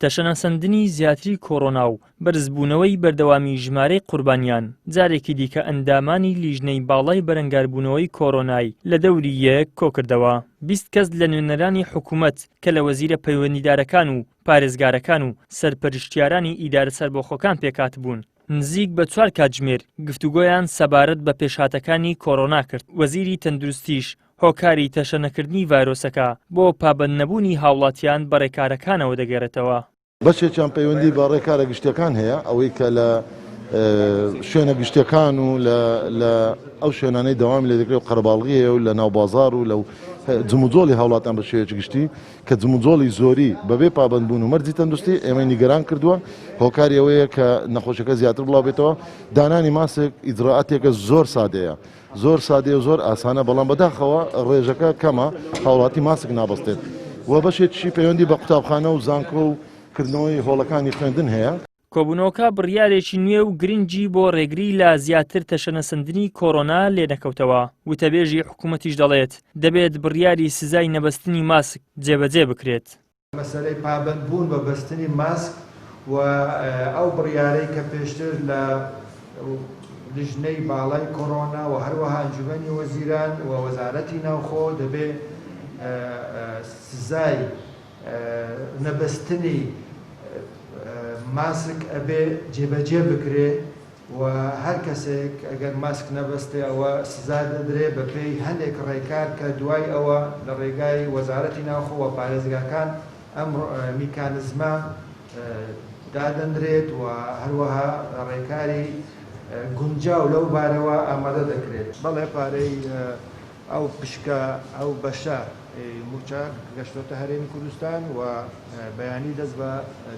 تەشەناسەندنی زیاتری کۆڕۆنا و بەرزبوونەوەی بەردەوامی ژمارەی قوربانیان جارێکی دیکە ئەندامانی لیژنەی باڵای بەرەنگاربوونەوەی کۆڕۆنای لە دەوری یەک کۆکردەوە. 20 کەس لە نوێنەرانی حکوومەت کە لە وەزیرە پەیوەندیدارەکان و پارێزگارەکان و سەرپەرشتیارانی ئیدارە سەربەخۆکان پێکات بوون. نزیک بە 4 کاتژمێر گفتوگۆیان سەبارەت بە پێشهاتەکانی کۆڕۆنا کرد. وەزیری تەندروستیش هۆکاری تەشەنەکردنی ڤایرۆسەکە بۆ پابەند نەبوونی هاوڵاتیان بە ڕێکارەکانەوە دەگێڕێتەوە. بەشێکیان پەیوەندی بە ڕێکارە گشتیەکان هەیە، ئەوەی کە لە شوێنە گشتیەکان و لە ئەو شوێنانەی دەوامی لێ دەکرێت و قەرەباڵغی هەیە و لە ناوبازار و لەو جموجۆڵی هاوڵاتیان بە شێوەیەکی گشتی کە جموجۆڵی زۆری بەبێ پابەندبوون و مەرجی تەندروستی ئێمە نیگەران کردووە. هۆکاری ئەوەیە کە نەخۆشەکە زیاتر بڵاو بێتەوە. دانانی ماسک ئیجراعاتێکە زۆر سادەیە، زۆر سادەیە و زۆر ئاسانە، بەڵام بەداخەوە ڕێژەکە کەمە، هاوڵاتی ماسک نابەستێت. و بەشێکی پەیوەندی بە قوتابخانە و زانکۆ و کردنەوەی هۆڵەکانی خوێندن هەیە. کۆبوونەوەکە بڕیارێکی نوێ و گرنگی بۆ ڕێگری لە زیاتر تەشەنەسەندنی کۆڕۆنا لێنەکەوتەوە. وتەبێژی حکوومەتیش دەڵێت دەبێت بڕیاری سزای نەبەستنی ماسک جێبەجێ بکرێت. مەسەلەی پابەندبوون بە بەستنی ماسک و ئەو بڕیارەی کە پێشتر لە لیژنەی باڵای کۆڕۆنا و هەروەها ئەنجومەنی وەزیران و وەزارەتی ناوخۆ دەبێت سزای نەبەستنی ماسک ئەبێ جێبەجێ بکرێ و هەر کەسێک ئەگەر ماسک نەبەستێ ئەوە سزا دەدرێ بە پێی هەندێک ڕێکار کە دوای ئەوە لە ڕێگای وەزارەتی ناوخۆ و پارێزگاکان ئەم میکانزمە دادەنرێت و هەروەها ڕێکاری گونجاو لەو بارەوە ئامادە دەکرێت. بەڵێ پارەی ئەو پشکە ئەو بەشە موچە گەشتۆتە هەرێمی کوردستان و بەیانی دەست بە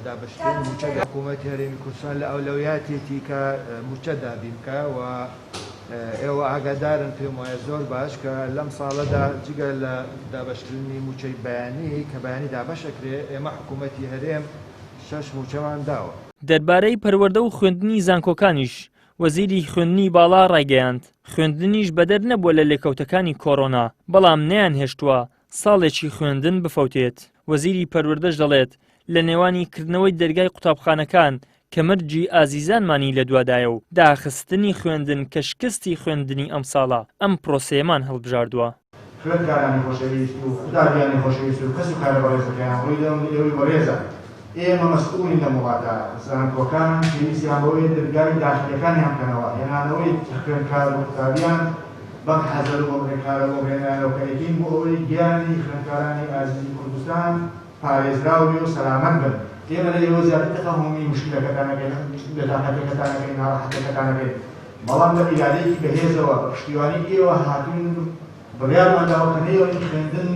دابەشکردن موچە حکوومەتی هەرێمی کوردستان لە ئەولەویاتێتی کە موچە دابینکە و ئێوە ئاگادارن پێم وایە زۆر باش کە لەم ساڵەدا جگە لە دابەشکردنی موچەی بەیانی کە بەیانی دابەشەکرێ ئێمە حکوومەتی هەرێم 6 موچەوان داوە. دەربارەی پەروەردە و خوێندنی زانکۆکانیش وەزیری خوێندنی باڵا ڕایگەیاند خوێندنیش بەدەر نەبووە لە لێکەوتەکانی کۆڕۆنا، بەڵام نەیان هێشتووە ساڵێکی خوێندن بفەوتێت. وەزیری پەروەردەش دەڵێت لە نێوانی کردنەوەی دەرگای قوتابخانەکان کە مەرجی ئازیزانمانی لە دوادایە و داخستنی خوێندن کە شکستی خوێندنی ئەم ساڵە ئەم پرۆسەیەمان هەڵبژاردووە. خوێندکارانی خۆشەویست و قوتابیانی خۆشەویست و کەس و کارە بەڕێزەکەیان ئێوەی بەڕێزە ئێمە مەسئوڵین لە وڵاتە زانکۆکان پێویستیان بەوەی دەرگای داخلیەکانیان بکەنەوە، هێنانەوەی خوێندکار و قوتابیان بەم حەزەر و ڕێکارە بۆ هێنانەوە کە ئەکەین بۆ ئەوەی گیانی خوێندکارانی ئازیزی کوردستان پارێزراوی و سەلامەت بن. ئێمە لە ئێوە زیاتر هەمومی مشکلەکەتانەکەین، لەتاقەتەکەتانەکەین، ناڕەحەتەکەتانەکەین، بەڵام لە ئیرادەیەکی بەهێزەوە پشتیوانی ئێوە هاتوون بڕیارمانداوە کە نەیەوەی خوێندن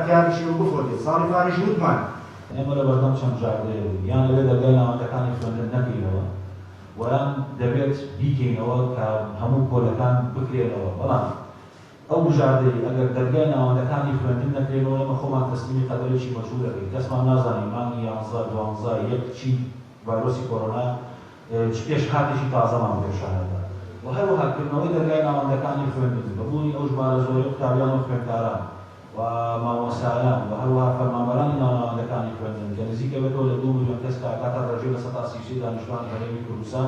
کارشی و بخۆتێت. ساڵی پاریش وتمان ئێمە لە بەردەم چەند جاردەیە یان لەوێ دەرگای ناوەندەکانی خوێندن نەکەینەوە وەیان دەبێت بیکەینەوە کە هەموو پۆلەکان بکرێنەوە. بەڵام ئەو بژاردەی ئەگەر دەرگای ناوەندەکانی خوێندن نەکرێنەوە ئێمە خۆمان تەسلیمی قەدەرێکی مەجبور دەکەین. کەسمان نازانین مانگی 11-12 چی ڤایرۆسی کۆڕۆنا پێش هاتێکی تازەمان پێشانەدا و هەروەها کردنەوەی دەرگای ناوەندەکانی خوێندن بەبوونی ئەو ژمارە زۆرەی قوتابیان و خوێندکاران و مامۆستایان و هەروەها فەرمانبەرانی ناوەندەکانی خوێندن کە نزیکە بێتەوە لە 2 ملیۆن کەس کاکاتە ڕێژەی لە 130 دانیشتوانی هەرێمی کوردستان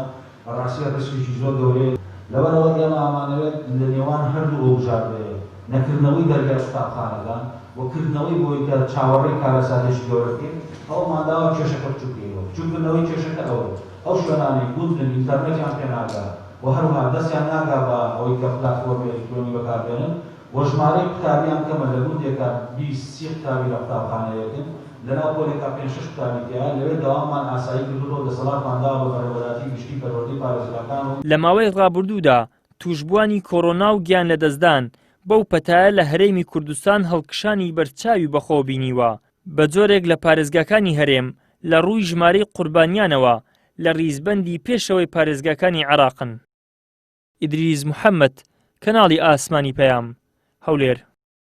ڕاستیە ڕسوێکی زۆر گەورەیە. لەبەرەوە ئێمە ئامانەوێت لە نێوان هەردوو ئەو بژاردەیە نەکردنەوەی دەرگای قوتابخانەکان و کردنەوەی بۆی کە چاوەڕێی کارەساتێکی گەورە بکەین ئەومانداوە کێشەکە بچووکەوە. بچووکردنەوەی کێشەکە ئەوە ئەو شوێنانەی گوتن ئینتەرنێتیان پێ ناگات و هەروەها دەستیان ناگا بە ئەوەی کە پلاتفۆرمی ئەلکترۆنی بەکاربێنن و ژمارەی قوتابیان کەمە لە گوندێکە 20-30 قوتابی لە قوتابخانەیەکن لەناو پۆلێکا 5-6 قوتابی تیا لەوێ دەواممان ئاسایی کردووە دەسەڵاتماندا بە بەڕێوەداتی گشتی پەروەردەی پارێزگاکان و لە ماوەی ڕابردوودا توشبووانی کۆڕۆنا و گیان لەدەستدان بەو پەتایە لە هەرێمی کوردستان هەڵکشانی بەرچاوی بەخۆ بینیوە بە جۆرێک لە پارێزگاکانی هەرێم لە ڕووی ژمارەی قوربانیانەوە لە ڕیزبەندی پێشەوەی پارێزگاکانی عێراقن. ئیدریس محەممەد، کەناڵی ئاسمانی پەیام، هەولێر.